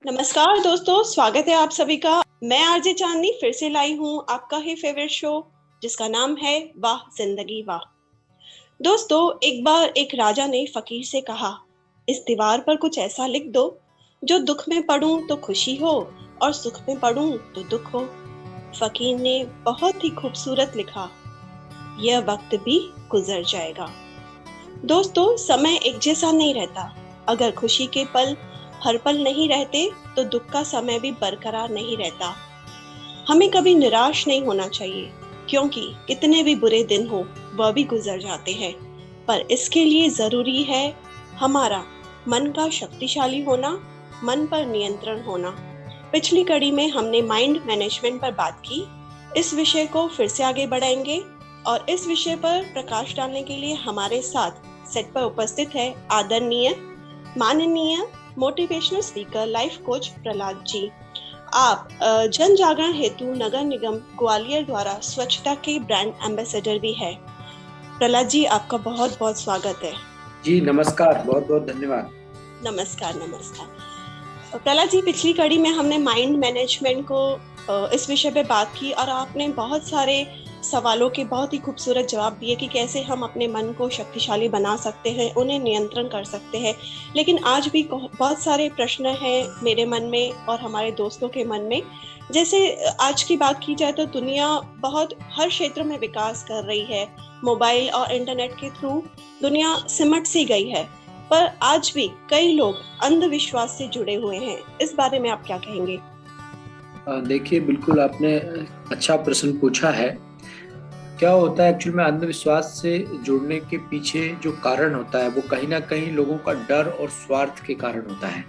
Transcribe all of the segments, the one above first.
नमस्कार दोस्तों, स्वागत है आप सभी का। मैं आरजे चांदनी फिर से लाई हूँ आपका ही फेवरेट शो जिसका नाम है वाह जिंदगी वाह। दोस्तों, एक बार एक राजा ने फकीर से कहा, इस दीवार पर कुछ ऐसा लिख दो जो दुख में पढूं तो खुशी हो और सुख में पढूं तो दुख हो। फकीर ने बहुत ही खूबसूरत लिखा, यह वक्त भी गुजर जाएगा। दोस्तों, समय एक जैसा नहीं रहता। अगर खुशी के पल हर पल नहीं रहते तो दुख का समय भी बरकरार नहीं रहता। हमें कभी निराश नहीं होना चाहिए, क्योंकि कितने भी बुरे दिन हो वह भी गुजर जाते हैं। पर इसके लिए जरूरी है हमारा मन का शक्तिशाली होना, मन पर नियंत्रण होना। पिछली कड़ी में हमने माइंड मैनेजमेंट पर बात की। इस विषय को फिर से आगे बढ़ाएंगे और इस विषय पर प्रकाश डालने के लिए हमारे साथ सेट पर उपस्थित है आदरणीय माननीय motivational speaker life coach Prahlad ji. आप जन जागरण हेतु नगर निगम ग्वालियर द्वारा स्वच्छता के ब्रांड एम्बेसडर भी है। प्रहलाद जी, आपका बहुत बहुत स्वागत है। जी नमस्कार, बहुत बहुत धन्यवाद। नमस्कार। प्रहलाद जी, पिछली कड़ी में हमने माइंड मैनेजमेंट को इस विषय पे बात की और आपने बहुत सारे सवालों के बहुत ही खूबसूरत जवाब दिए कि कैसे हम अपने मन को शक्तिशाली बना सकते हैं, उन्हें नियंत्रण कर सकते हैं। लेकिन आज भी बहुत सारे प्रश्न हैं मेरे मन में और हमारे दोस्तों के मन में। जैसे आज की बात की जाए तो दुनिया बहुत हर क्षेत्र में विकास कर रही है। मोबाइल और इंटरनेट के थ्रू दुनिया सिमट सी गई है, पर आज भी कई लोग अंधविश्वास से जुड़े हुए हैं। इस बारे में आप क्या कहेंगे? देखिए, बिल्कुल आपने अच्छा प्रश्न पूछा है। क्या होता है एक्चुअल में, अंधविश्वास से जुड़ने के पीछे जो कारण होता है वो कहीं ना कहीं लोगों का डर और स्वार्थ के कारण होता है।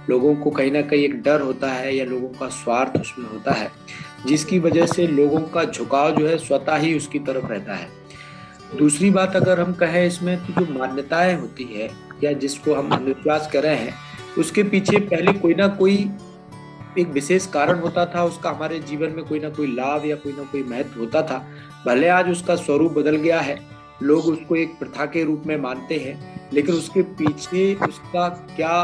लोगों को कहीं ना कहीं एक डर होता है या लोगों का स्वार्थ उसमें होता है, जिसकी वजह से लोगों का झुकाव जो है स्वतः ही उसकी तरफ रहता है। दूसरी बात अगर हम कहें इसमें, तो जो मान्यताएं होती है या जिसको हम अंधविश्वास कर रहे हैं, उसके पीछे पहले कोई ना कोई एक विशेष कारण होता था। उसका हमारे जीवन में कोई ना कोई लाभ या कोई ना कोई महत्व होता था। भले आज उसका स्वरूप बदल गया है, लोग उसको एक प्रथा के रूप में मानते हैं, लेकिन उसके पीछे उसका क्या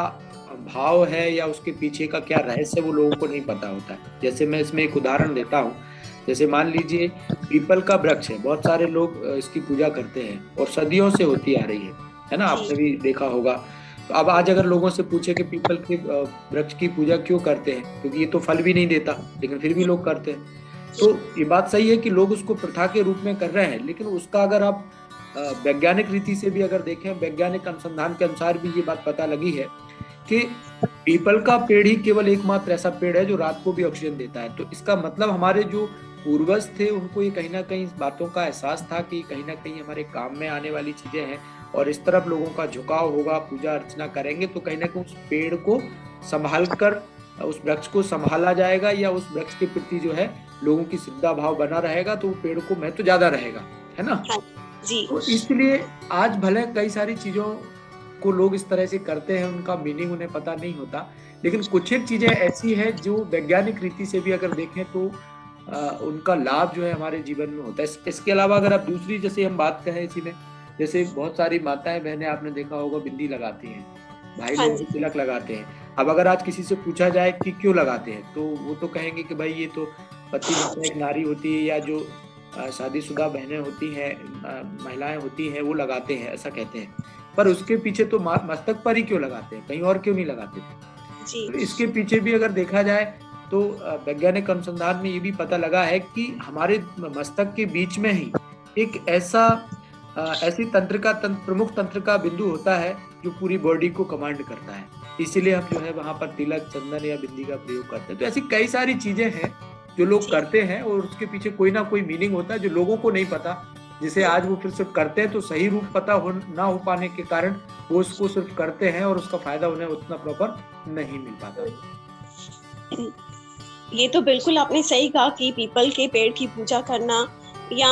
भाव है या उसके पीछे का क्या रहस्य वो लोगों को नहीं पता होता है। जैसे मैं इसमें एक उदाहरण देता हूँ। जैसे मान लीजिए पीपल का वृक्ष है, बहुत सारे लोग इसकी पूजा करते हैं और सदियों से होती आ रही है ना, आपने भी देखा होगा। तो अब आज अगर लोगों से पूछे कि पीपल के वृक्ष की पूजा क्यों करते हैं, क्योंकि ये तो फल भी नहीं देता, लेकिन फिर भी लोग करते हैं। तो ये बात सही है कि लोग उसको प्रथा के रूप में कर रहे हैं, लेकिन उसका अगर आप वैज्ञानिक रीति से भी अगर देखें, वैज्ञानिक अनुसंधान के अनुसार भी ये बात पता लगी है कि पीपल का पेड़ ही केवल एकमात्र ऐसा पेड़ है जो रात को भी ऑक्सीजन देता है। तो इसका मतलब हमारे जो पूर्वज थे उनको ये कहीं ना कहीं इस बातों का एहसास था कि कहीं ना कहीं हमारे काम में आने वाली चीजें हैं और इस तरफ लोगों का झुकाव होगा, पूजा अर्चना करेंगे तो कहीं ना कहीं उस पेड़ को संभाल कर उस वृक्ष को संभाला जाएगा या उस वृक्ष के प्रति जो है लोगों की श्रद्धा भाव बना रहेगा, तो पेड़ को महत्व तो ज्यादा रहेगा, है ना जी। तो इसलिए आज भले कई सारी चीजों को लोग इस तरह से करते हैं, उनका मीनिंग उन्हें पता नहीं होता, लेकिन कुछ एक चीजें ऐसी है जो वैज्ञानिक रीति से भी अगर देखें तो उनका लाभ जो है हमारे जीवन में होता है। इसके अलावा अगर आप दूसरी जैसे हम बात करें इसी में, जैसे बहुत सारी माताएं बहनें आपने देखा होगा बिंदी लगाती हैं, भाई लोग तिलक लगाते हैं। अब अगर आज किसी से पूछा जाए कि क्यों लगाते हैं, तो वो तो कहेंगे कि भाई ये तो पति एक नारी होती है या जो शादीशुदा बहनें होती हैं, महिलाएं होती हैं, वो लगाते हैं, ऐसा कहते हैं। पर उसके पीछे तो मस्तक पर ही क्यों लगाते हैं, कहीं और क्यों नहीं लगाते थे? तो इसके पीछे भी अगर देखा जाए तो वैज्ञानिक अनुसंधान में ये भी पता लगा है कि हमारे मस्तक के बीच में ही एक ऐसी प्रमुख तंत्र का बिंदु होता है जो पूरी बॉडी को कमांड करता है। इसीलिए हम जो है वहां पर तिलक, चंदन या बिंदी का प्रयोग करते हैं। तो ऐसी कई सारी चीजें हैं जो लोग करते हैं और उसके पीछे कोई ना कोई मीनिंग होता है जो लोगों को नहीं पता, जिसे आज वो फिर सिर्फ करते हैं तो सही रूप पता ना हो पाने के कारण वो उसको सिर्फ करते हैं और उसका फायदा उन्हें उतना प्रॉपर नहीं मिल पाता। ये तो बिल्कुल आपने सही कहा कि पीपल के पेड़ की पूजा करना या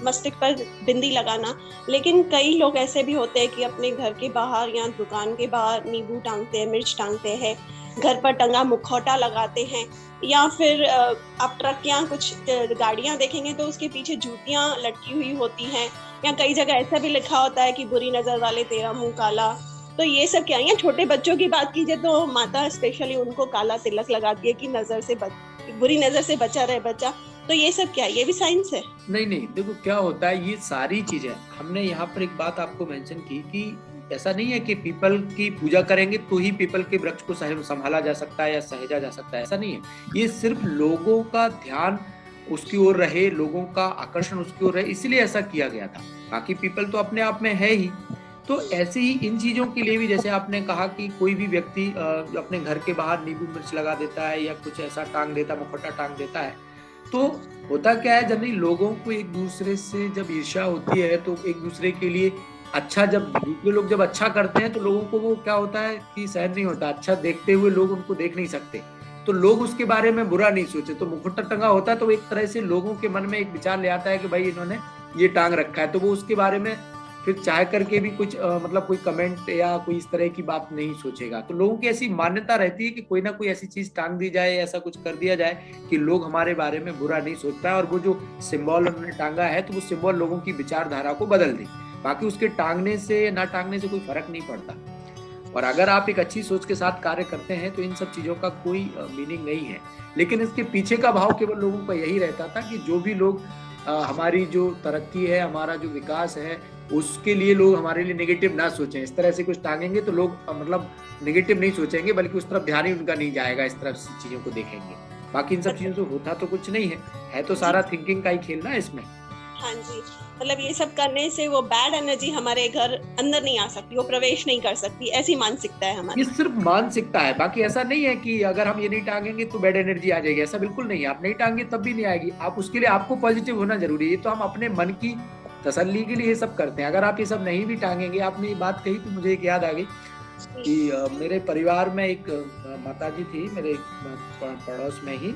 मस्तक पर बिंदी लगाना, लेकिन कई लोग ऐसे भी होते हैं कि अपने घर के बाहर या दुकान के बाहर नींबू टांगते हैं, मिर्च टांगते हैं, घर पर टंगा मुखौटा लगाते हैं, या फिर आप ट्रक या कुछ गाड़ियां देखेंगे तो उसके पीछे जूतियां लटकी हुई होती हैं, या कई जगह ऐसा भी लिखा होता है कि बुरी नजर वाले तेरा मुंह काला। तो ये सब क्या है? छोटे बच्चों की बात कीजिए तो माता स्पेशली उनको काला तिलक लगाती है कि बुरी नजर से बचा रहे बच्चा। तो ये सब क्या है? ये भी साइंस है? नहीं नहीं, देखो क्या होता है, ये सारी चीजें हमने यहाँ पर एक बात आपको मेंशन की कि ऐसा नहीं है कि पीपल की पूजा करेंगे तो ही पीपल के वृक्ष को संभाला जा सकता है या सहेजा जा सकता है, ऐसा नहीं है। ये सिर्फ लोगों का ध्यान उसकी ओर रहे, लोगों का आकर्षण उसकी ओर रहे, इसीलिए ऐसा किया गया था। बाकी पीपल तो अपने आप में है ही। तो ऐसे ही इन चीजों के लिए भी, जैसे आपने कहा कि कोई भी व्यक्ति अपने घर के बाहर नींबू मिर्च लगा देता है या कुछ ऐसा टांग देता, मुखौटा टांग देता है, तो होता क्या है, जनरली लोगों को एक दूसरे से जब ईर्ष्या होती है तो एक दूसरे के लिए अच्छा, जब दूसरे लोग जब अच्छा करते हैं तो लोगों को वो क्या होता है कि सहन नहीं होता, अच्छा देखते हुए लोग उनको देख नहीं सकते, तो लोग उसके बारे में बुरा नहीं सोचे। तो मुखौटा टंगा होता है तो एक तरह से लोगों के मन में एक विचार ले आता है कि भाई इन्होंने ये टांग रखा है, तो वो उसके बारे में फिर चाह करके भी कुछ मतलब कोई कमेंट या कोई इस तरह की बात नहीं सोचेगा। तो लोगों की ऐसी मान्यता रहती है कि कोई ना कोई ऐसी चीज टांग दी जाए, ऐसा कुछ कर दिया जाए कि लोग हमारे बारे में बुरा नहीं सोचता है, और वो जो सिंबल उन्होंने टांगा है तो वो सिंबल लोगों की विचारधारा को बदल दे। बाकी उसके टांगने से ना टांगने से कोई फर्क नहीं पड़ता। और अगर आप एक अच्छी सोच के साथ कार्य करते हैं तो इन सब चीजों का कोई मीनिंग नहीं है। लेकिन इसके पीछे का भाव केवल लोगों का यही रहता था कि जो भी लोग हमारी जो तरक्की है, हमारा जो विकास है, उसके लिए लोग हमारे लिए नेगेटिव ना सोचें। इस तरह से कुछ टांगेंगे तो लोग मतलब नेगेटिव नहीं सोचेंगे, बल्कि उस तरफ ध्यान ही उनका नहीं जाएगा, इस तरफ से चीजों को देखेंगे। बाकी इन सब चीजों से होता तो कुछ नहीं है तो सारा थिंकिंग का ही खेल ना इसमें। हाँ जी, मतलब ये सब करने से वो बैड एनर्जी हमारे घर अंदर नहीं आ सकती, वो प्रवेश नहीं कर सकती, ऐसी मानसिकता है हमारी। ये सिर्फ मानसिकता है, बाकी ऐसा नहीं है कि अगर हम ये नहीं टांगेंगे तो बैड एनर्जी आ जाएगी, ऐसा बिल्कुल नहीं है। आप नहीं टांगे तब भी नहीं आएगी, आप उसके लिए आपको पॉजिटिव होना जरूरी है। तो हम अपने मन की तसल्ली के लिए ये सब करते हैं। अगर आप ये सब नहीं भी टांगेंगे, आपने ये बात कही तो मुझे एक याद आ गई कि मेरे परिवार में एक माताजी थी, मेरे पड़ोस में ही,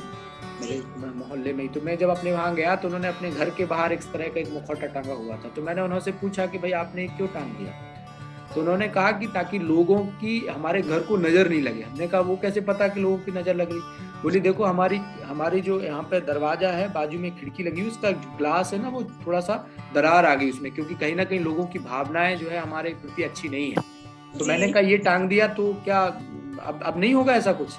मेरे मोहल्ले में ही। तो मैं जब अपने वहां गया तो उन्होंने अपने घर के बाहर इस तरह का एक मुखौटा टांगा हुआ था। तो मैंने उन्होंने पूछा कि भाई आपने क्यों टांग दिया? तो उन्होंने कहा कि ताकि लोगों की हमारे घर को नजर नहीं लगे। हमने कहा वो कैसे पता कि लोगों की नजर लग रही? बोली देखो हमारी जो यहाँ पे दरवाजा है, बाजू में खिड़की लगी हुई, उसका ग्लास है ना, वो थोड़ा सा दरार आ गई उसमें, क्योंकि कहीं ना कहीं लोगों की भावनाएं जो है हमारे प्रति अच्छी नहीं है। तो मैंने कहा ये टांग दिया तो क्या अब नहीं होगा ऐसा कुछ?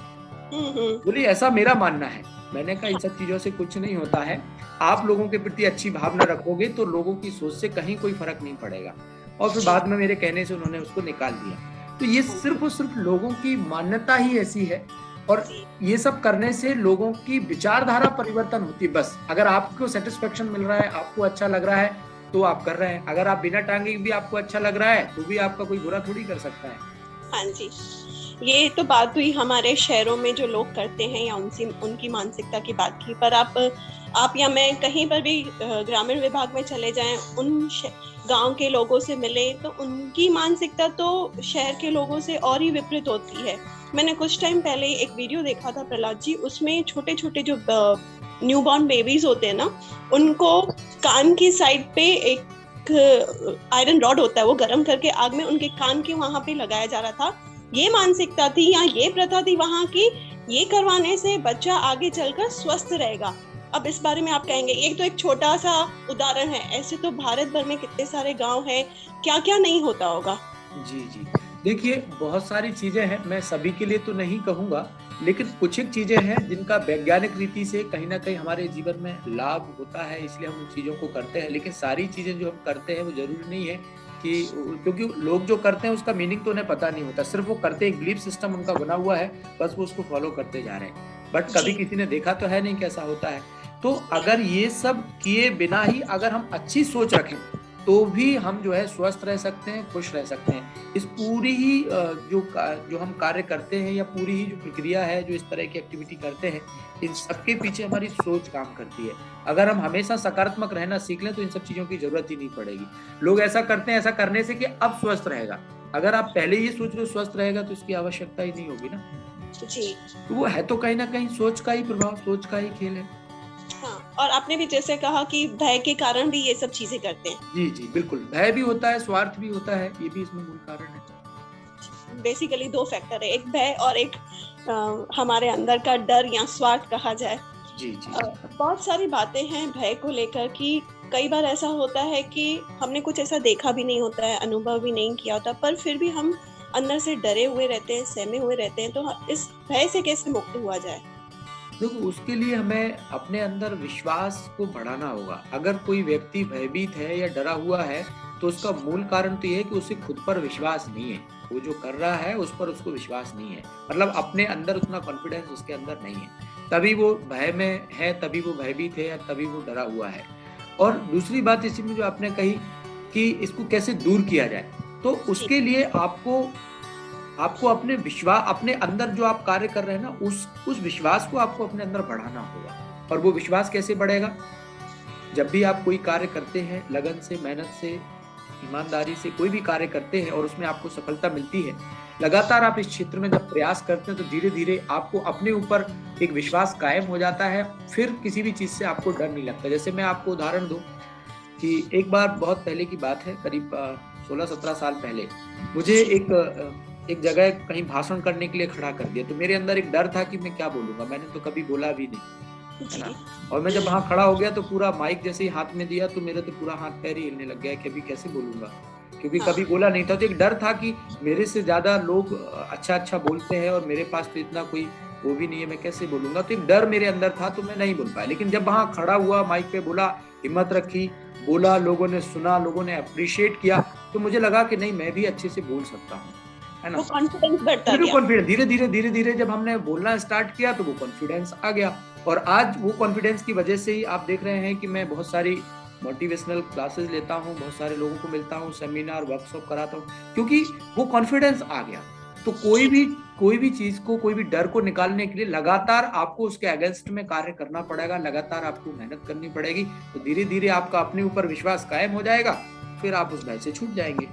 बोली ऐसा मेरा मानना है। मैंने कहा इन सब चीजों से कुछ नहीं होता है, आप लोगों के प्रति अच्छी भावना रखोगे तो लोगों की सोच से कहीं कोई फर्क नहीं पड़ेगा। और फिर बाद में मेरे कहने से उन्होंने उसको निकाल दिया। तो ये सिर्फ और सिर्फ लोगों की मान्यता ही ऐसी है, और ये सब करने से लोगों की विचारधारा परिवर्तन होती है। बस अगर आपको सेटिस्फेक्शन मिल रहा है, आपको अच्छा लग रहा है तो आप कर रहे हैं। अगर आप बिना टांगे भी आपको अच्छा लग रहा है तो भी आपका कोई बुरा थोड़ी कर सकता है। हाँ जी, ये तो बात हुई हमारे शहरों में जो लोग करते हैं या उनकी मानसिकता की बात की। पर आप या मैं कहीं पर भी ग्रामीण विभाग में चले जाएं, उन गांव के लोगों से मिले तो उनकी मानसिकता तो शहर के लोगों से और ही विपरीत होती है। मैंने कुछ टाइम पहले एक वीडियो देखा था प्रहलाद जी, उसमें छोटे छोटे जो न्यूबॉर्न बेबीज होते हैं ना, उनको कान की साइड पे एक आयरन रॉड होता है, वो गर्म करके आग में उनके कान के वहां पे लगाया जा रहा था। ये मानसिकता थी या ये प्रथा थी वहां की, ये करवाने से बच्चा आगे चलकर स्वस्थ रहेगा। अब इस बारे में आप कहेंगे, एक तो एक छोटा सा उदाहरण है, ऐसे तो भारत भर में कितने सारे गांव हैं, क्या क्या नहीं होता होगा। जी जी, देखिए बहुत सारी चीजें हैं, मैं सभी के लिए तो नहीं कहूंगा, लेकिन कुछ एक चीजें हैं जिनका वैज्ञानिक रीति से कहीं ना कहीं हमारे जीवन में लाभ होता है, इसलिए हम उन चीजों को करते हैं। लेकिन सारी चीजें जो हम करते हैं वो जरूरी नहीं है कि, क्योंकि लोग जो करते हैं उसका मीनिंग तो उन्हें पता नहीं होता, सिर्फ वो करते, एक बिलीफ सिस्टम उनका बना हुआ है, बस वो उसको फॉलो करते जा रहे हैं। बट कभी किसी ने देखा तो है नहीं कैसा होता है। तो अगर ये सब किए बिना ही अगर हम अच्छी सोच रखें तो भी हम जो है स्वस्थ रह सकते हैं, खुश रह सकते हैं। इस पूरी ही जो हम कार्य करते हैं या पूरी ही जो प्रक्रिया है, जो इस तरह की एक्टिविटी करते हैं, इन सबके पीछे हमारी सोच काम करती है। अगर हम हमेशा सकारात्मक रहना सीख लें तो इन सब चीजों की जरूरत ही नहीं पड़ेगी। लोग ऐसा करते हैं ऐसा करने से कि अब स्वस्थ रहेगा, अगर आप पहले ये सोच रहे हो स्वस्थ रहेगा तो इसकी आवश्यकता ही नहीं होगी ना जी। तो वो है तो कहीं ना कहीं सोच का ही प्रभाव, सोच का ही खेल है। हाँ, और आपने भी जैसे कहा कि भय के कारण भी ये सब चीजें करते हैं। जी जी बिल्कुल, भय भी होता है, स्वार्थ भी होता है, ये भी इसमें मूल कारण है। बेसिकली दो फैक्टर है, एक भय और एक हमारे अंदर का डर या स्वार्थ कहा जाए। जी जी बहुत सारी बातें हैं भय को लेकर कि कई बार ऐसा होता है कि हमने कुछ ऐसा देखा भी नहीं होता है, अनुभव भी नहीं किया होता, पर फिर भी हम अंदर से डरे हुए रहते हैं, सहमे हुए रहते हैं, तो इस भय से कैसे मुक्त हुआ जाए? देखो, उसके लिए हमें अपने अंदर विश्वास को बढ़ाना होगा। अगर कोई व्यक्ति भयभीत है या डरा हुआ है, तो उसका मूल कारण तो ये है कि उसे खुद पर विश्वास नहीं है। वो जो कर रहा है उस पर उसको विश्वास नहीं है, मतलब अपने अंदर उतना कॉन्फिडेंस उसके अंदर नहीं है। तभी वो भय में है, तभी वो भयभीत है या तभी वो डरा हुआ है। और दूसरी बात इसी में जो आपने कही कि इसको कैसे दूर किया जाए, तो जी। उसके लिए आपको आपको अपने विश्वास, अपने अंदर जो आप कार्य कर रहे हैं ना, उस विश्वास को आपको अपने अंदर बढ़ाना होगा। और वो विश्वास कैसे बढ़ेगा? जब भी आप कोई कार्य करते हैं, लगन से, मेहनत से, ईमानदारी से कोई भी कार्य करते हैं और उसमें आपको सफलता मिलती है, लगातार आप इस क्षेत्र में जब प्रयास करते हैं, तो धीरे धीरे आपको अपने ऊपर एक विश्वास कायम हो जाता है। फिर किसी भी चीज से आपको डर नहीं लगता। जैसे मैं आपको उदाहरण दूं कि एक बार बहुत पहले की बात है, करीब 16-17 साल पहले, मुझे एक जगह कहीं भाषण करने के लिए खड़ा कर दिया। तो मेरे अंदर एक डर था कि मैं क्या बोलूंगा, मैंने तो कभी बोला भी नहीं, है ना। और मैं जब वहां खड़ा हो गया तो पूरा माइक जैसे ही हाथ में दिया तो मेरे तो पूरा हाथ पैर ही हिलने लग गया कि अभी कैसे बोलूंगा, क्योंकि कभी बोला नहीं था। तो एक डर था कि मेरे से ज्यादा लोग अच्छा अच्छा बोलते हैं और मेरे पास तो इतना कोई वो भी नहीं है, मैं कैसे बोलूंगा। तो एक डर मेरे अंदर था, तो मैं नहीं बोल पाया। लेकिन जब वहां खड़ा हुआ, माइक पे बोला, हिम्मत रखी, बोला, लोगों ने सुना, लोगों ने अप्रिशिएट किया, तो मुझे लगा कि नहीं, मैं भी अच्छे से बोल सकता हूँ, है ना। वो कॉन्फिडेंस बढ़ता गया। कॉन्फिडेंस धीरे धीरे जब हमने बोलना स्टार्ट किया तो वो कॉन्फिडेंस आ गया। और आज वो कॉन्फिडेंस की वजह से ही आप देख रहे हैं कि मैं बहुत सारी मोटिवेशनल क्लासेस लेता हूँ, बहुत सारे लोगों को मिलता हूँ, सेमिनार, वर्कशॉप कराता हूँ, क्योंकि वो कॉन्फिडेंस आ गया। तो कोई भी चीज को, कोई भी डर को निकालने के लिए लगातार आपको उसके अगेंस्ट में कार्य करना पड़ेगा, लगातार आपको मेहनत करनी पड़ेगी। तो धीरे धीरे आपका अपने ऊपर विश्वास कायम हो जाएगा, फिर आप उस भय से छूट जाएंगे।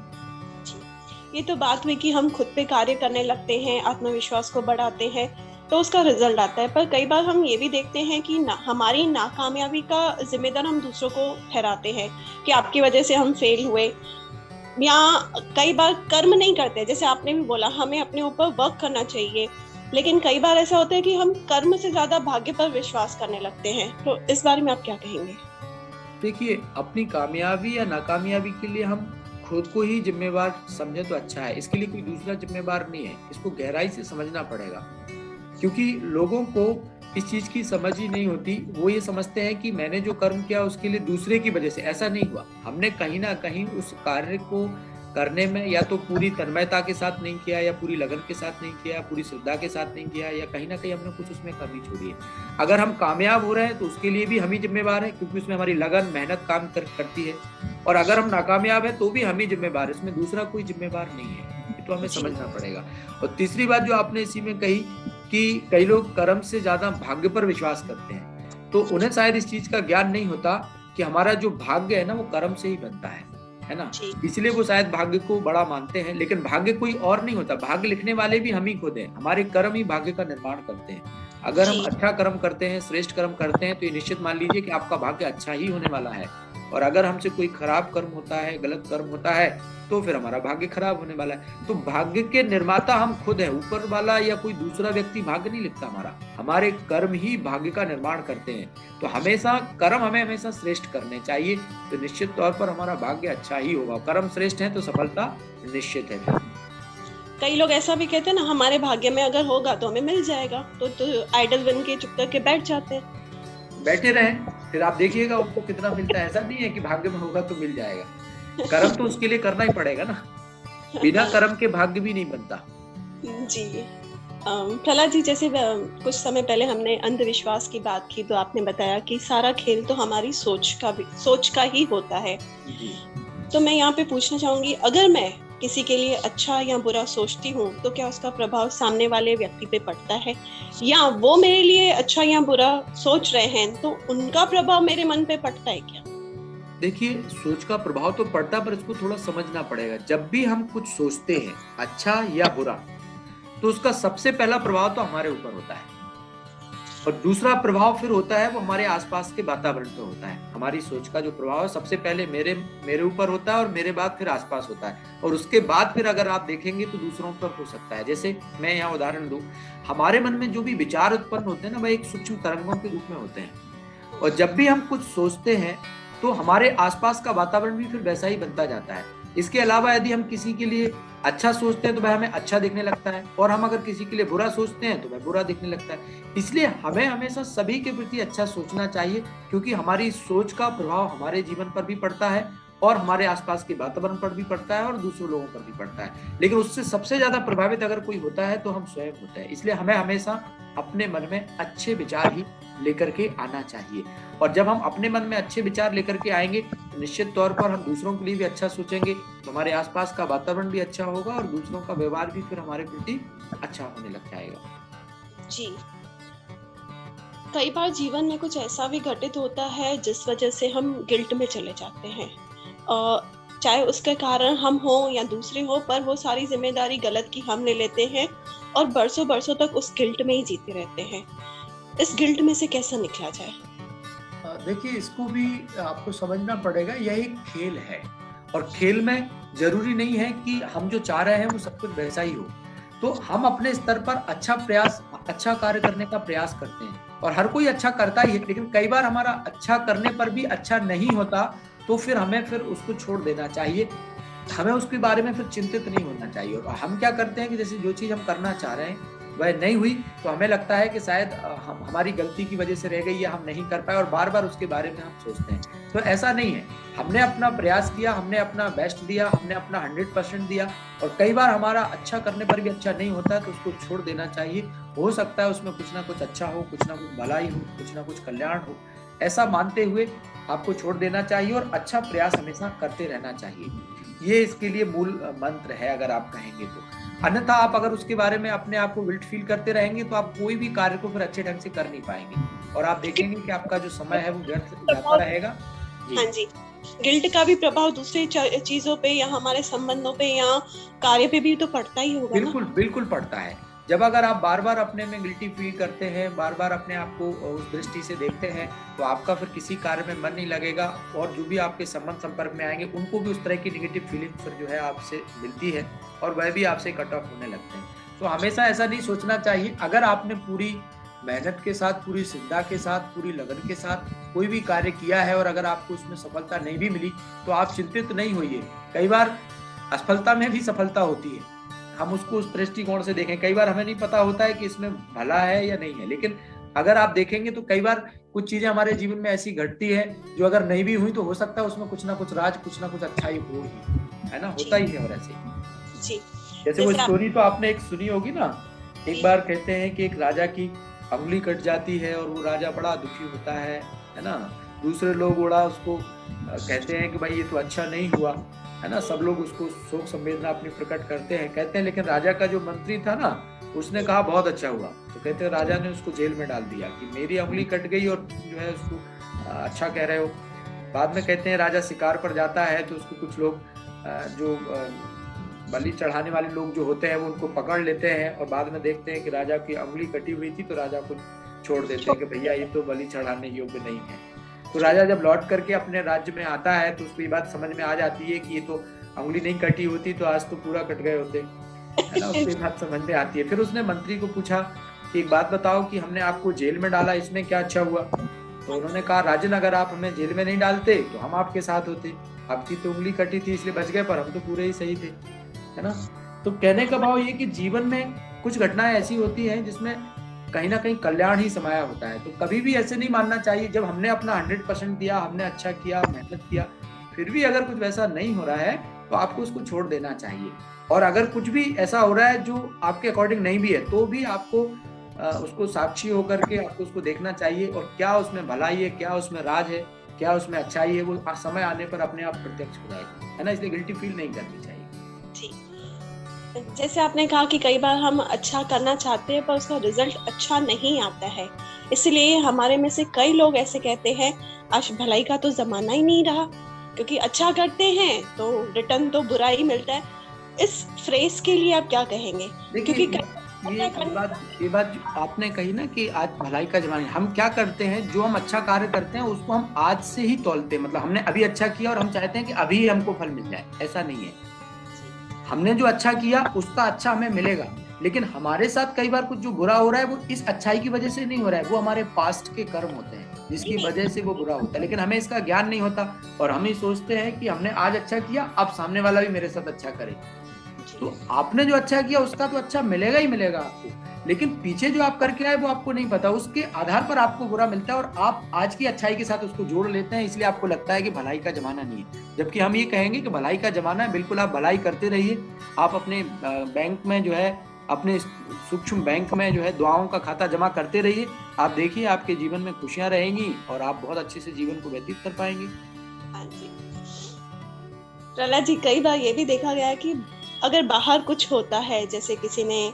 ये तो बात हुई कि हम खुद पे कार्य करने लगते हैं, आत्मविश्वास को बढ़ाते हैं, तो उसका रिजल्ट आता है। पर कई बार हम ये भी देखते हैं कि हमारी नाकामयाबी का जिम्मेदार हम दूसरों को ठहराते हैं कि आपकी वजह से हम फेल हुए, या कई बार कर्म नहीं करते। जैसे आपने भी बोला, हमें अपने ऊपर वर्क करना चाहिए, लेकिन कई बार ऐसा होता है कि हम कर्म से ज्यादा भाग्य पर विश्वास करने लगते हैं। तो इस बारे में आप क्या कहेंगे? देखिए, अपनी कामयाबी या नाकामयाबी के लिए हम खुद को ही जिम्मेवार समझे तो अच्छा है। इसके लिए कोई दूसरा जिम्मेवार नहीं है। इसको गहराई से समझना पड़ेगा, क्योंकि लोगों को इस चीज की समझ ही नहीं होती। वो ये समझते हैं कि मैंने जो कर्म किया उसके लिए दूसरे की वजह से। ऐसा नहीं हुआ। हमने कहीं ना कहीं उस कार्य को करने में या तो पूरी तन्मयता के साथ नहीं किया, या पूरी लगन के साथ नहीं किया, पूरी श्रद्धा के साथ नहीं किया, या कहीं ना कहीं हमने कुछ उसमें कमी छोड़ी है। अगर हम कामयाब हो रहे हैं तो उसके लिए भी हम ही जिम्मेवार हैं, क्योंकि उसमें हमारी लगन, मेहनत काम करती है। और अगर हम नाकामयाब है तो भी हम ही जिम्मेवार है, इसमें दूसरा कोई जिम्मेवार नहीं है। ये तो हमें समझना पड़ेगा। और तीसरी बात जो आपने इसी में कही कि कई लोग कर्म से ज्यादा भाग्य पर विश्वास करते हैं, तो उन्हें शायद इस चीज का ज्ञान नहीं होता कि हमारा जो भाग्य है ना, वो कर्म से ही बनता है ना। इसलिए वो शायद भाग्य को बड़ा मानते हैं, लेकिन भाग्य कोई और नहीं होता। भाग्य लिखने वाले भी हम ही खुद हैं। हमारे कर्म ही भाग्य का निर्माण करते हैं। अगर हम अच्छा कर्म करते हैं, श्रेष्ठ कर्म करते हैं, तो ये निश्चित मान लीजिए कि आपका भाग्य अच्छा ही होने वाला है। और अगर हमसे कोई खराब कर्म होता है, गलत कर्म होता है, तो फिर हमारा भाग्य खराब होने वाला है। तो भाग्य के निर्माता हम खुद हैं। ऊपर वाला या कोई दूसरा व्यक्ति भाग्य नहीं लिखता हमारा। हमारे कर्म ही भाग्य का निर्माण करते हैं। तो हमेशा कर्म हमें हमेशा श्रेष्ठ करने चाहिए, तो निश्चित तौर पर हमारा भाग्य अच्छा ही होगा। कर्म श्रेष्ठ है तो सफलता निश्चित है। कई लोग ऐसा भी कहते हैं ना, हमारे भाग्य में अगर होगा तो हमें मिल जाएगा, तो आइडल बन के चुप करके बैठ जाते हैं। बैठे रहें, फिर आप देखिएगा उनको कितना मिलता है। ऐसा नहीं है कि भाग्य में होगा तो मिल जाएगा। कर्म तो उसके लिए करना ही पड़ेगा ना। बिना कर्म के भाग्य भी नहीं बनता। जी प्रहलाद जी, जैसे कुछ समय पहले हमने अंधविश्वास की बात की, तो आपने बताया कि सारा खेल तो हमारी सोच का ही होता है। जी। तो मैं यहाँ पे पूछना चाहूंगी, अगर मैं किसी के लिए अच्छा या बुरा सोचती हूँ, तो क्या उसका प्रभाव सामने वाले व्यक्ति पे पड़ता है, या वो मेरे लिए अच्छा या बुरा सोच रहे हैं तो उनका प्रभाव मेरे मन पे पड़ता है क्या? देखिए, सोच का प्रभाव तो पड़ता, पर इसको थोड़ा समझना पड़ेगा। जब भी हम कुछ सोचते हैं, अच्छा या बुरा, तो उसका सबसे पहला प्रभाव तो हमारे ऊपर होता है, और दूसरा प्रभाव फिर होता है वो हमारे आसपास के वातावरण पे होता है। हमारी सोच का जो प्रभाव है सबसे पहले मेरे ऊपर होता है, और मेरे बाद फिर आसपास होता है, और उसके बाद फिर अगर आप देखेंगे तो दूसरों पर हो सकता है। जैसे मैं यहाँ उदाहरण दूं, हमारे मन में जो भी विचार उत्पन्न होते हैं ना, वह एक सूक्ष्म तरंगों के रूप में होते हैं। और जब भी हम कुछ सोचते हैं तो हमारे आसपास का वातावरण भी फिर वैसा ही बनता जाता है। इसके अलावा यदि हम किसी के लिए अच्छा सोचते हैं तो वह हमें अच्छा दिखने लगता है, और हम अगर किसी के लिए बुरा सोचते हैं तो वह बुरा दिखने लगता है। इसलिए हमें हमेशा सभी के प्रति अच्छा सोचना चाहिए, क्योंकि हमारी सोच का प्रभाव हमारे जीवन पर भी पड़ता है और हमारे आसपास के वातावरण पर भी पड़ता है और दूसरों लोगों पर भी पड़ता है। लेकिन उससे सबसे ज्यादा प्रभावित अगर कोई होता है तो हम स्वयं होते हैं। इसलिए हमें हमेशा अपने मन में अच्छे विचार ही लेकर के आना चाहिए, और जब हम अपने मन में अच्छे विचार लेकर के आएंगे तो निश्चित तौर पर हम दूसरों के लिए भी अच्छा सोचेंगे, तो हमारे आसपास का वातावरण भी अच्छा होगा और दूसरों का व्यवहार भी फिर हमारे प्रति अच्छा होने लग जाएगा। जी, कई बार जीवन में कुछ ऐसा भी घटित होता है जिस वजह से हम गिल्ट में चले जाते हैं, चाहे उसके कारण हम हो या दूसरे हो, पर वो सारी जिम्मेदारी गलत की हम ले लेते हैं और बरसों बरसों तक उस गिल्ट में ही जीते रहते हैं। इस गिल्ट में से कैसे निकला जाए? देखिए, इसको भी आपको समझना पड़ेगा, यह एक खेल है, और खेल में जरूरी नहीं है कि हम जो चाह रहे हैं वो सब कुछ वैसा ही हो। तो हम अपने स्तर पर अच्छा कार्य करने का प्रयास करते हैं, और हर कोई अच्छा करता ही है, लेकिन कई बार हमारा अच्छा करने पर भी अच्छा नहीं होता, तो फिर हमें उसको छोड़ देना चाहिए। हमें उसके बारे में फिर चिंतित नहीं होना चाहिए। और हम क्या करते हैं कि जैसे जो चीज हम करना चाह रहे हैं वह नहीं हुई तो हमें लगता है कि शायद हमारी गलती की वजह से रह गई या हम नहीं कर पाए, और बार बार उसके बारे में हम सोचते हैं। तो ऐसा नहीं है, हमने अपना प्रयास किया, हमने अपना बेस्ट दिया, हमने अपना 100% दिया, और कई बार हमारा अच्छा करने पर भी अच्छा नहीं होता है तो उसको छोड़ देना चाहिए। हो सकता है उसमें कुछ ना कुछ अच्छा हो, कुछ ना कुछ भलाई हो, कुछ ना कुछ कल्याण हो, ऐसा मानते हुए आपको छोड़ देना चाहिए और अच्छा प्रयास हमेशा करते रहना चाहिए। ये इसके लिए मूल मंत्र है अगर आप कहेंगे तो। अन्यथा आप अगर उसके बारे में अपने आप को गिल्ट फील करते रहेंगे तो आप कोई भी कार्य को फिर अच्छे ढंग से कर नहीं पाएंगे, और आप देखेंगे कि आपका जो समय है वो व्यर्थ जाता रहेगा। हाँ जी, गिल्ट का भी प्रभाव दूसरी चीजों पे या हमारे संबंधों पे या कार्य पे भी तो पड़ता ही होगा। बिल्कुल बिल्कुल पड़ता है। जब अगर आप बार बार अपने में गिल्टी फील करते हैं, बार बार अपने आप को उस दृष्टि से देखते हैं, तो आपका फिर किसी कार्य में मन नहीं लगेगा, और जो भी आपके संबंध संपर्क में आएंगे उनको भी उस तरह की नेगेटिव फीलिंग फिर जो है आपसे मिलती है, और वह भी आपसे कट ऑफ होने लगते हैं। तो हमेशा ऐसा नहीं सोचना चाहिए। अगर आपने पूरी मेहनत के साथ, पूरी श्रद्धा के साथ, पूरी लगन के साथ कोई भी कार्य किया है और अगर आपको उसमें सफलता नहीं भी मिली तो आप चिंतित नहीं होइए। कई बार असफलता में भी सफलता होती है, हम उसको उस दृष्टिकोण से देखें। कई बार हमें नहीं पता होता है कि इसमें भला है या नहीं है, लेकिन अगर आप देखेंगे तो कई बार कुछ चीजें हमारे जीवन में ऐसी घटती है जो अगर नहीं भी हुई तो हो सकता है उसमें कुछ ना कुछ राज, कुछ ना कुछ अच्छाई हो ही, है ना, होता ही है। और ऐसे जी, जैसे वो स्टोरी तो आपने एक सुनी होगी ना, एक बार कहते हैं कि एक राजा की अंगुली कट जाती है और वो राजा बड़ा दुखी होता है ना। दूसरे लोग बड़ा उसको कहते हैं कि भाई ये तो अच्छा नहीं हुआ, है ना। सब लोग उसको शोक संवेदना अपनी प्रकट करते हैं, कहते हैं, लेकिन राजा का जो मंत्री था ना उसने कहा बहुत अच्छा हुआ। तो कहते हैं राजा ने उसको जेल में डाल दिया कि मेरी अंगुली कट गई और जो है उसको अच्छा कह रहे हो। बाद में कहते हैं राजा शिकार पर जाता है तो उसको कुछ लोग जो बलि चढ़ाने वाले लोग जो होते हैं वो उनको पकड़ लेते हैं, और बाद में देखते हैं कि राजा की अंगुली कटी हुई थी तो राजा को छोड़ देते हैं कि भैया ये तो बलि चढ़ाने योग्य नहीं है। तो राजा जब लौट करके अपने राज्य में आता है तो उसको ये बात समझ में आ जाती है कि ये तो अंगुली नहीं कटी होती तो आज तो पूरा कट गए होते, है ना। उसको ये बात समझ में आती है। फिर उसने मंत्री को पूछा कि एक बात बताओ कि हमने आपको जेल में डाला, इसमें क्या अच्छा हुआ? तो उन्होंने कहा राजन, अगर आप हमें जेल में नहीं डालते तो हम आपके साथ होते, आपकी तो उंगली कटी थी इसलिए बच गए, पर हम तो पूरे ही सही थे, है ना। तो कहने का भाव ये कि जीवन में कुछ घटनाएं ऐसी होती हैं जिसमें कहीं ना कहीं कल्याण ही समाया होता है। तो कभी भी ऐसे नहीं मानना चाहिए जब हमने अपना 100% दिया, हमने अच्छा किया, मेहनत किया, फिर भी अगर कुछ वैसा नहीं हो रहा है तो आपको उसको छोड़ देना चाहिए। और अगर कुछ भी ऐसा हो रहा है जो आपके अकॉर्डिंग नहीं भी है तो भी आपको उसको साक्षी होकर के आपको उसको देखना चाहिए, और क्या उसमें भलाई है, क्या उसमें राज है, क्या उसमें अच्छाई है, वो समय आने पर अपने आप प्रत्यक्ष हो जाएगा, है ना। इसलिए गिल्टी फील नहीं करनी चाहिए। जैसे आपने कहा कि कई बार हम अच्छा करना चाहते हैं पर उसका रिजल्ट अच्छा नहीं आता है, इसलिए हमारे में से कई लोग ऐसे कहते हैं आज भलाई का तो जमाना ही नहीं रहा, क्योंकि अच्छा करते हैं तो रिटर्न तो बुरा ही मिलता है। इस फ्रेज के लिए आप क्या कहेंगे? क्योंकि ये बात आपने कही ना कि आज भलाई का जमाना, हम क्या करते हैं, जो हम अच्छा कार्य करते हैं उसको हम आज से ही तौलते हैं। मतलब हमने अभी अच्छा किया और हम चाहते हैं कि अभी हमको फल मिल जाए, ऐसा नहीं है। हमने जो अच्छा किया उसका अच्छा हमें मिलेगा, लेकिन हमारे साथ कई बार कुछ जो बुरा हो रहा है वो इस अच्छाई की वजह से नहीं हो रहा है, वो हमारे पास्ट के कर्म होते हैं जिसकी वजह से वो बुरा होता है, लेकिन हमें इसका ज्ञान नहीं होता और हम ही सोचते हैं कि हमने आज अच्छा किया, अब सामने वाला भी मेरे साथ अच्छा करे। तो आपने जो अच्छा किया उसका तो अच्छा मिलेगा ही मिलेगा आपको, लेकिन पीछे जो आप करके आए वो आपको नहीं पता, उसके आधार पर आपको बुरा मिलता है और आप आज की अच्छाई के साथ उसको जोड़ लेते हैं, इसलिए आपको लगता है कि भलाई का जमाना नहीं है। जबकि हम ये कहेंगे कि भलाई का जमाना है, बिल्कुल आप भलाई करते रहिए। आप अपने बैंक में जो है, अपने सूक्ष्म बैंक में जो है दुआओं का खाता जमा करते रहिए। आप देखिए आपके जीवन में खुशियां रहेंगी और आप बहुत अच्छे से जीवन को व्यतीत कर पाएंगे। हाँ जी प्रहलाद जी, कई बार ये भी देखा गया है कि अगर बाहर कुछ होता है, जैसे किसी ने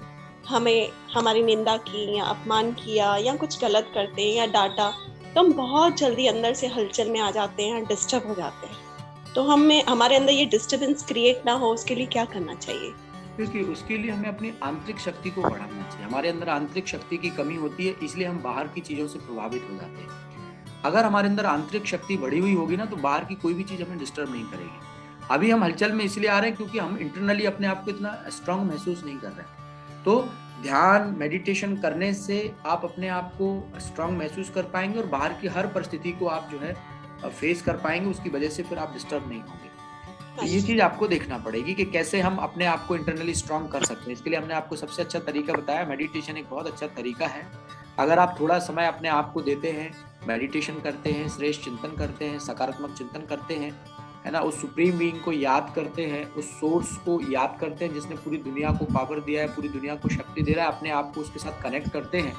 हमें हमारी निंदा की या अपमान किया या कुछ गलत करते हैं या डांटा, तो हम बहुत जल्दी अंदर से हलचल में आ जाते हैं, डिस्टर्ब हो जाते हैं। तो हमारे अंदर ये डिस्टर्बेंस क्रिएट ना हो, उसके लिए क्या करना चाहिए? क्योंकि उसके लिए हमें अपनी आंतरिक शक्ति को बढ़ाना चाहिए। हमारे अंदर आंतरिक शक्ति की कमी होती है, इसलिए हम बाहर की चीजों से प्रभावित हो जाते हैं। अगर हमारे अंदर आंतरिक शक्ति बढ़ी हुई होगी ना, तो बाहर की कोई भी चीज हमें डिस्टर्ब नहीं करेगी। अभी हम हलचल में इसलिए आ रहे हैं क्योंकि हम इंटरनली अपने आप को इतना स्ट्रांग महसूस नहीं कर रहे। तो ध्यान मेडिटेशन करने से आप अपने आप को स्ट्रांग महसूस कर पाएंगे और बाहर की हर परिस्थिति को आप जो है फेस कर पाएंगे, उसकी वजह से फिर आप डिस्टर्ब नहीं होंगे। तो ये चीज आपको देखना पड़ेगी कि कैसे हम अपने आप को इंटरनली स्ट्रांग कर सकते हैं। इसके लिए हमने आपको सबसे अच्छा तरीका बताया, मेडिटेशन एक बहुत अच्छा तरीका है। अगर आप थोड़ा समय अपने आप को देते हैं, मेडिटेशन करते हैं, श्रेष्ठ चिंतन करते हैं, सकारात्मक चिंतन करते हैं, है ना, उस सुप्रीम बीइंग को याद करते हैं, उस सोर्स को याद करते हैं जिसने पूरी दुनिया को पावर दिया है, पूरी दुनिया को शक्ति दे रहा है, अपने आप को उसके साथ कनेक्ट करते हैं,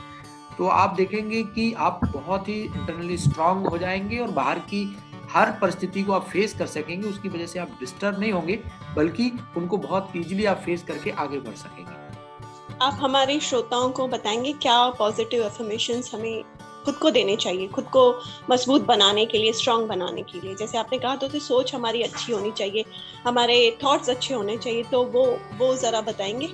तो आप देखेंगे कि आप बहुत ही इंटरनली स्ट्रांग हो जाएंगे और बाहर की हर परिस्थिति को आप फेस कर सकेंगे। उसकी वजह से आप डिस्टर्ब नहीं होंगे, बल्कि उनको बहुत इजीली आप फेस करके आगे बढ़ सकेंगे। आप हमारे श्रोताओं को बताएंगे क्या पॉजिटिव अफर्मेशंस हमें खुद को देने चाहिए, खुद को मजबूत बनाने के लिए, स्ट्रांग बनाने के लिए? जैसे आपने कहा तो सोच हमारी अच्छी होनी चाहिए, हमारे थॉट्स अच्छे होने चाहिए, तो वो जरा बताएंगे।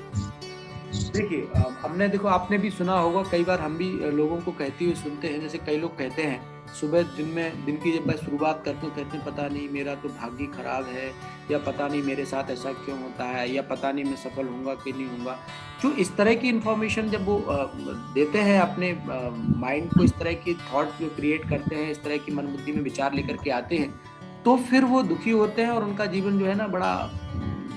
देखिए, हमने देखो, आपने भी सुना होगा, कई बार हम भी लोगों को कहते हुए सुनते हैं। जैसे कई लोग कहते हैं सुबह दिन की जब मैं शुरुआत करते हूँ, कहते हैं पता नहीं मेरा तो भाग्य खराब है, या पता नहीं मेरे साथ ऐसा क्यों होता है, या पता नहीं मैं सफल होऊंगा कि नहीं होऊंगा। जो इस तरह की इन्फॉर्मेशन जब वो देते हैं, अपने माइंड को इस तरह की थॉट जो क्रिएट करते हैं, इस तरह की मन बुद्धि में विचार लेकर के आते हैं, तो फिर वो दुखी होते हैं और उनका जीवन जो है ना बड़ा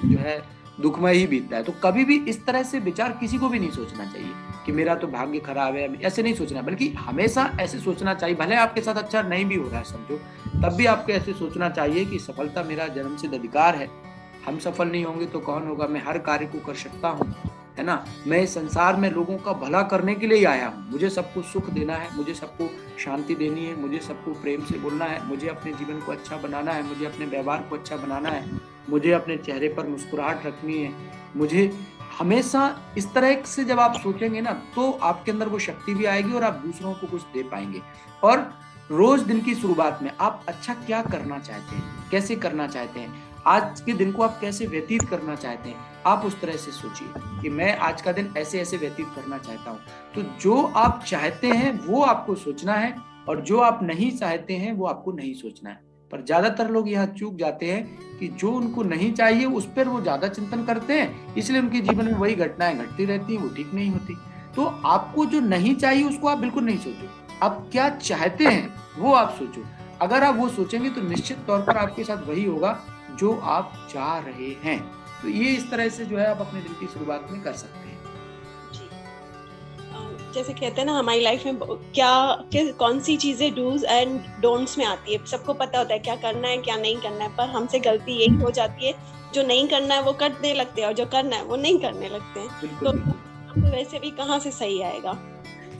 जो है दुखमय ही बीतता है। तो कभी भी इस तरह से विचार किसी को भी नहीं सोचना चाहिए कि मेरा तो भाग्य खराब है, ऐसे नहीं सोचना, बल्कि हमेशा ऐसे सोचना चाहिए, भले आपके साथ अच्छा नहीं भी हो रहा है समझो, तब भी आपको ऐसे सोचना चाहिए कि सफलता मेरा जन्मसिद्ध अधिकार है, हम सफल नहीं होंगे तो कौन होगा, मैं हर कार्य को कर सकता हूँ, है ना, मैं इस संसार में लोगों का भला करने के लिए ही आया हूँ, मुझे सबको सुख देना है, मुझे सबको शांति देनी है, मुझे सबको प्रेम से बोलना है, मुझे अपने जीवन को अच्छा बनाना है, मुझे अपने व्यवहार को अच्छा बनाना है, मुझे अपने चेहरे पर मुस्कुराहट रखनी है, मुझे हमेशा इस तरह से जब आप सोचेंगे ना, तो आपके अंदर वो शक्ति भी आएगी और आप दूसरों को कुछ दे पाएंगे। और रोज दिन की शुरुआत में आप अच्छा क्या करना चाहते हैं, कैसे करना चाहते हैं, आज के दिन को आप कैसे व्यतीत करना चाहते हैं, आप उस तरह से सोचिए कि मैं आज का दिन ऐसे ऐसे व्यतीत करना चाहता हूँ। तो जो आप चाहते हैं वो आपको सोचना है और जो आप नहीं चाहते हैं वो आपको नहीं सोचना है। पर ज्यादातर लोग यहाँ चूक जाते हैं कि जो उनको नहीं चाहिए उस पर वो ज्यादा चिंतन करते हैं, इसलिए उनके जीवन में वही घटनाएं घटती रहती हैं, वो ठीक नहीं होती। तो आपको जो नहीं चाहिए उसको आप बिल्कुल नहीं सोचो, आप क्या चाहते हैं वो आप सोचो। अगर आप वो सोचेंगे तो निश्चित तौर पर आपके साथ वही होगा जो आप चाह रहे हैं। तो ये इस तरह से जो है आप अपने दिन की शुरुआत में कर सकते हैं। जैसे कहते हैं ना, हमारी लाइफ में कौन सी चीजें डूज एंड डोंट्स में आती है, सबको पता होता है क्या करना है क्या नहीं करना है, पर हमसे गलती यही हो जाती है, जो नहीं करना है वो करने लगते हैं और जो करना है वो नहीं करने लगते हैं। तो वैसे भी कहाँ से सही आएगा?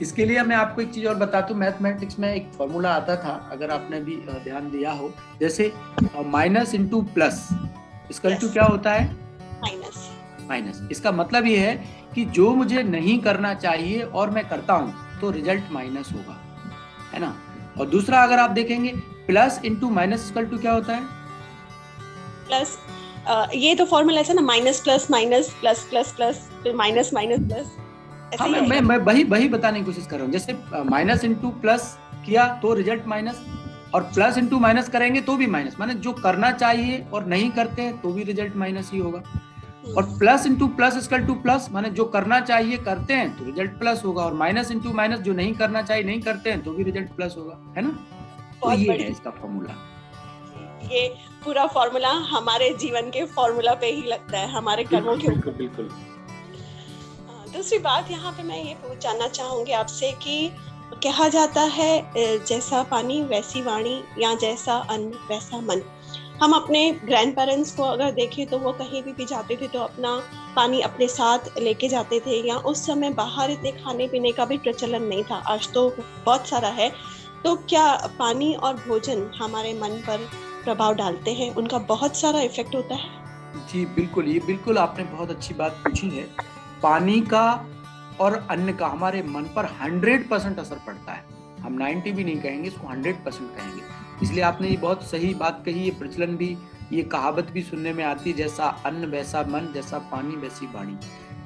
इसके लिए मैं आपको एक चीज और बताता हूँ। मैथमेटिक्स में एक फॉर्मूला आता था, अगर आपने भी ध्यान दिया हो, जैसे माइनस इंटू प्लस इसका टू क्या होता है? माइनस। इसका मतलब ये है कि जो मुझे नहीं करना चाहिए और मैं करता हूं तो रिजल्ट माइनस होगा, है ना। और दूसरा अगर आप देखेंगे, plus into minus equal to क्या होता है? प्लस। ये तो फॉर्मूला है ना, minus plus minus plus plus plus फिर माइनस माइनस प्लस। हाँ, मैं वही बताने की कोशिश कर रहा हूँ। जैसे माइनस इंटू प्लस किया तो रिजल्ट माइनस, और प्लस इंटू माइनस करेंगे तो भी माइनस, माने जो करना चाहिए और नहीं करते हैं तो भी रिजल्ट माइनस ही होगा। और plus into plus equal two plus, माने जो करना चाहिए करते हैं तो रिजल्ट प्लस होगा, और माइनस इंटू माइनस जो नहीं करना चाहिए नहीं करते हैं तो भी रिजल्ट प्लस होगा, है ना। तो ये है इसका फॉर्मूला। ये पूरा फॉर्मूला हमारे जीवन के फॉर्मूला पे ही लगता है, हमारे कर्मों के ऊपर। बिल्कुल। दूसरी बात यहाँ पे मैं ये जानना चाहूंगी आपसे कि कहा जाता है जैसा पानी वैसी वाणी, या जैसा अन्न वैसा मन। हम अपने ग्रैंड पेरेंट्स को अगर देखें तो वो कहीं भी जाते थे तो अपना पानी अपने साथ लेके जाते थे, या उस समय बाहर इतने खाने पीने का भी प्रचलन नहीं था, आज तो बहुत सारा है। तो क्या पानी और भोजन हमारे मन पर प्रभाव डालते हैं, उनका बहुत सारा इफेक्ट होता है? जी बिल्कुल, ये बिल्कुल आपने बहुत अच्छी बात पूछी है। पानी का और अन्न का हमारे मन पर 100% असर पड़ता है। हम 90 भी नहीं कहेंगे, इसको 100% कहेंगे। इसलिए आपने ये बहुत सही बात कही। ये प्रचलन भी, ये कहावत भी सुनने में आती है, जैसा अन्न वैसा मन, जैसा पानी वैसी वाणी,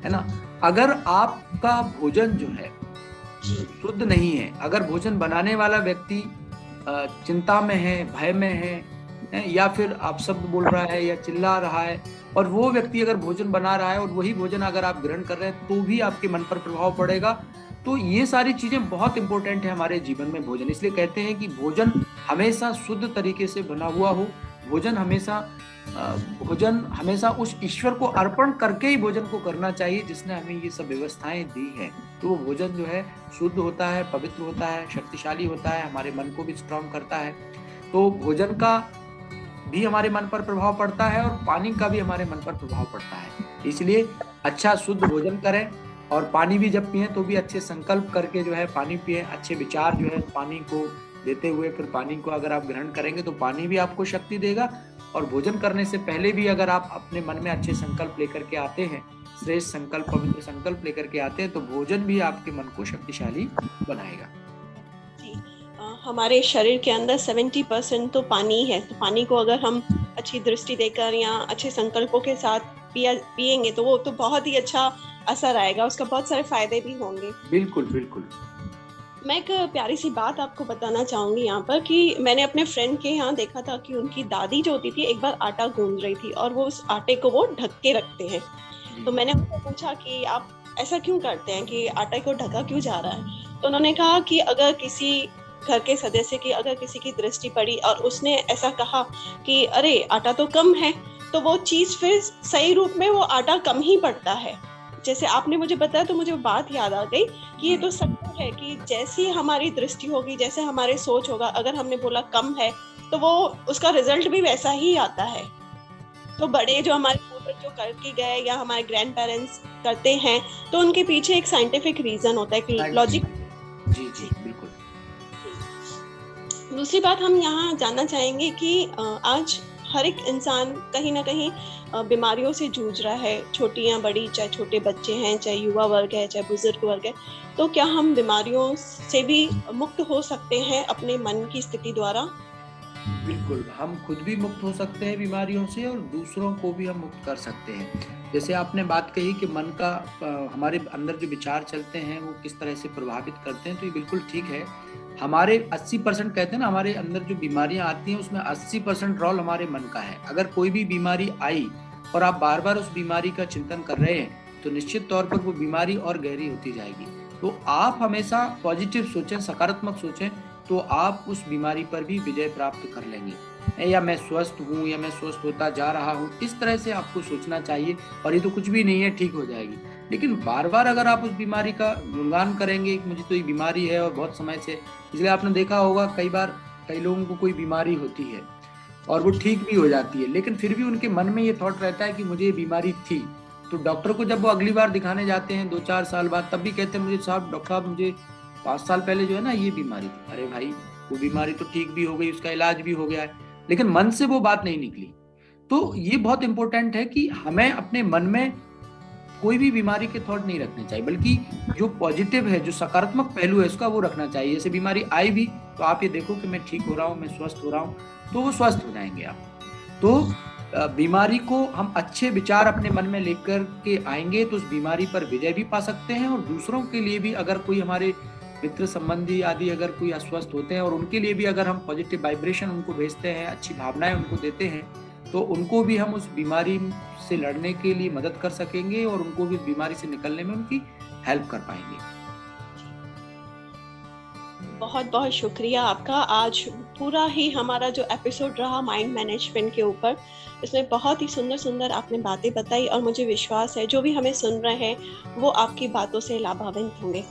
है ना। अगर आपका भोजन जो है शुद्ध नहीं है, अगर भोजन बनाने वाला व्यक्ति चिंता में है, भय में है, या फिर आप शब्द बोल रहा है या चिल्ला रहा है, और वो व्यक्ति अगर भोजन बना रहा है और वही भोजन अगर आप ग्रहण कर रहे हैं तो भी आपके मन पर प्रभाव पड़ेगा। तो ये सारी चीजें बहुत इंपॉर्टेंट है हमारे जीवन में भोजन। इसलिए कहते हैं कि भोजन हमेशा शुद्ध तरीके से बना हुआ हो, भोजन हमेशा उस ईश्वर को अर्पण करके ही भोजन को करना चाहिए जिसने हमें ये सब व्यवस्थाएं दी है। तो वो भोजन जो है शुद्ध होता है, पवित्र होता है, शक्तिशाली होता है, हमारे मन को भी स्ट्रांग करता है। तो भोजन का भी हमारे मन पर प्रभाव पड़ता है और पानी का भी हमारे मन पर प्रभाव पड़ता है। इसलिए अच्छा शुद्ध भोजन करें, और पानी भी जब पिए तो भी अच्छे संकल्प करके जो है पानी पिए, अच्छे विचार जो है पानी को देते हुए फिर पानी को अगर आप ग्रहण करेंगे तो पानी भी आपको शक्ति देगा। और भोजन करने से पहले भी अगर आप अपने मन में अच्छे संकल्प लेकर के आते हैं, श्रेष्ठ संकल्प, पवित्र संकल्प लेकर के आते हैं, तो भोजन भी आपके मन को शक्तिशाली बनाएगा। हमारे शरीर के अंदर 70% तो पानी है, तो पानी को अगर हम अच्छी दृष्टि देकर या अच्छे संकल्पों के साथ पिएंगे तो वो तो बहुत ही अच्छा असर आएगा, उसका बहुत सारे फायदे भी होंगे। बिल्कुल बिल्कुल। मैं एक प्यारी सी बात आपको बताना चाहूंगी यहाँ पर कि मैंने अपने फ्रेंड के यहाँ देखा था कि उनकी दादी जो होती थी एक बार आटा गूंद रही थी और वो उस आटे को वो ढक के रखते हैं। तो मैंने उनको पूछा कि आप ऐसा क्यों करते हैं कि आटे को ढका क्यों जा रहा है? तो उन्होंने कहा कि अगर किसी घर के सदस्य की अगर किसी की दृष्टि पड़ी और उसने ऐसा कहा कि अरे आटा तो कम है, तो वो चीज फिर सही रूप में वो आटा कम ही पड़ता है। जैसे आपने मुझे बताया तो मुझे बात याद आ गई कि ये तो सच है कि जैसी हमारी दृष्टि होगी, जैसे हमारे सोच होगा, अगर हमने बोला कम है तो वो उसका रिजल्ट भी वैसा ही आता है। तो बड़े जो हमारे पूर्वज जो करके गए या हमारे ग्रैंड पेरेंट्स करते हैं तो उनके पीछे एक साइंटिफिक रीजन होता है, एक लॉजिक। जी जी बिल्कुल। दूसरी बात हम यहाँ जानना चाहेंगे कि आज हर एक इंसान कहीं ना कहीं बीमारियों से जूझ रहा है, छोटी या बड़ी, चाहे छोटे बच्चे हैं, चाहे युवा वर्ग है, चाहे बुजुर्ग वर्ग है। तो क्या हम बीमारियों से भी मुक्त हो सकते हैं अपने मन की स्थिति द्वारा? बिल्कुल, हम खुद भी मुक्त हो सकते हैं बीमारियों से और दूसरों को भी हम मुक्त कर सकते हैं। जैसे आपने बात कही कि मन का हमारे अंदर जो विचार चलते हैं वो किस तरह से प्रभावित करते हैं, तो ये बिल्कुल ठीक है। हमारे 80% कहते हैं ना, हमारे अंदर जो बीमारियां आती हैं उसमें 80% रोल हमारे मन का है। अगर कोई भी बीमारी आई और आप बार बार उस बीमारी का चिंतन कर रहे हैं तो निश्चित तौर पर वो बीमारी और गहरी होती जाएगी। तो आप हमेशा पॉजिटिव सोचें, सकारात्मक सोचें, तो आप उस बीमारी पर भी विजय प्राप्त कर लेंगे। या मैं स्वस्थ हूँ या मैं स्वस्थ होता जा रहा हूँ, इस तरह से आपको सोचना चाहिए। और ये तो कुछ भी नहीं है, ठीक हो जाएगी। लेकिन बार बार अगर आप उस बीमारी का गुणगान करेंगे, मुझे तो ये बीमारी है और बहुत समय से, इसलिए आपने देखा होगा कई बार कई लोगों को कोई बीमारी होती है और वो ठीक भी हो जाती है, लेकिन फिर भी उनके मन में ये थॉट रहता है कि मुझे ये बीमारी थी। तो डॉक्टर को जब वो अगली बार दिखाने जाते हैं 2-4 साल बाद, तब भी कहते हैं मुझे साहब, डॉक्टर साहब, मुझे 5 साल पहले जो है ना ये बीमारी थी। अरे भाई, वो बीमारी तो ठीक भी हो गई, उसका इलाज भी हो गया है, लेकिन मन से वो बात नहीं निकली। तो ये बहुत इंपॉर्टेंट है कि हमें अपने मन में कोई भी बीमारी के थॉट नहीं रखने चाहिए, बल्कि जो पॉजिटिव है, जो सकारात्मक पहलू है, उसका वो रखना चाहिए। जैसे बीमारी आई भी तो आप ये देखो कि मैं ठीक हो रहा हूँ, मैं स्वस्थ हो रहा हूँ, तो वो स्वस्थ हो जाएंगे आप। तो बीमारी को हम अच्छे विचार अपने मन में लेकर के आएंगे तो उस बीमारी पर विजय भी पा सकते हैं। और दूसरों के लिए भी, अगर कोई हमारे मित्र संबंधी आदि अगर कोई अस्वस्थ होते हैं और उनके लिए भी अगर हम पॉजिटिव वाइब्रेशन उनको भेजते हैं, अच्छी भावनाएं उनको देते हैं, तो उनको भी हम उस बीमारी से लड़ने के लिए मदद कर सकेंगे और उनको भी बीमारी से निकलने में उनकी हेल्प कर पाएंगे। बहुत बहुत शुक्रिया आपका। आज पूरा ही हमारा जो एपिसोड रहा माइंड मैनेजमेंट के ऊपर, इसमें बहुत ही सुंदर सुंदर आपने बातें बताई और मुझे विश्वास है जो भी हमें सुन रहे हैं वो आपकी बातों से लाभान्वित होंगे।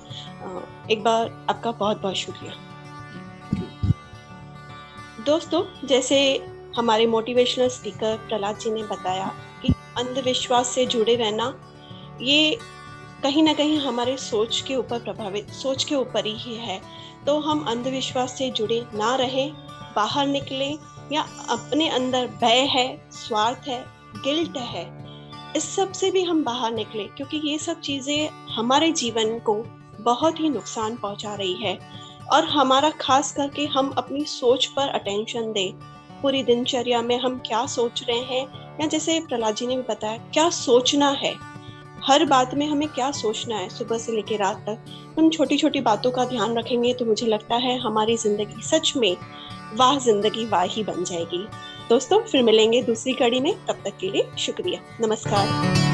एक बार आपका बहुत बहुत शुक्रिया। दोस्तों, जैसे हमारे मोटिवेशनल स्पीकर प्रहलाद जी ने बताया कि अंधविश्वास से जुड़े रहना ये कहीं ना कहीं हमारे सोच के ऊपर ही है। तो हम अंधविश्वास से जुड़े ना रहें, बाहर निकलें, या अपने अंदर भय है, स्वार्थ है, गिल्ट है, इस सब से भी हम बाहर निकले, क्योंकि ये सब चीजें हमारे जीवन को बहुत ही नुकसान पहुंचा रही है। और हमारा खास करके हम अपनी सोच पर अटेंशन दें। पूरी दिनचर्या में हम क्या सोच रहे हैं, या जैसे प्रहलाद जी ने भी बताया क्या सोचना है, हर बात में हमें क्या सोचना है सुबह से लेकर रात तक। हम छोटी छोटी बातों का ध्यान रखेंगे तो मुझे लगता है हमारी जिंदगी सच में वाह जिंदगी वाह ही बन जाएगी। दोस्तों, फिर मिलेंगे दूसरी कड़ी में, तब तक के लिए शुक्रिया, नमस्कार।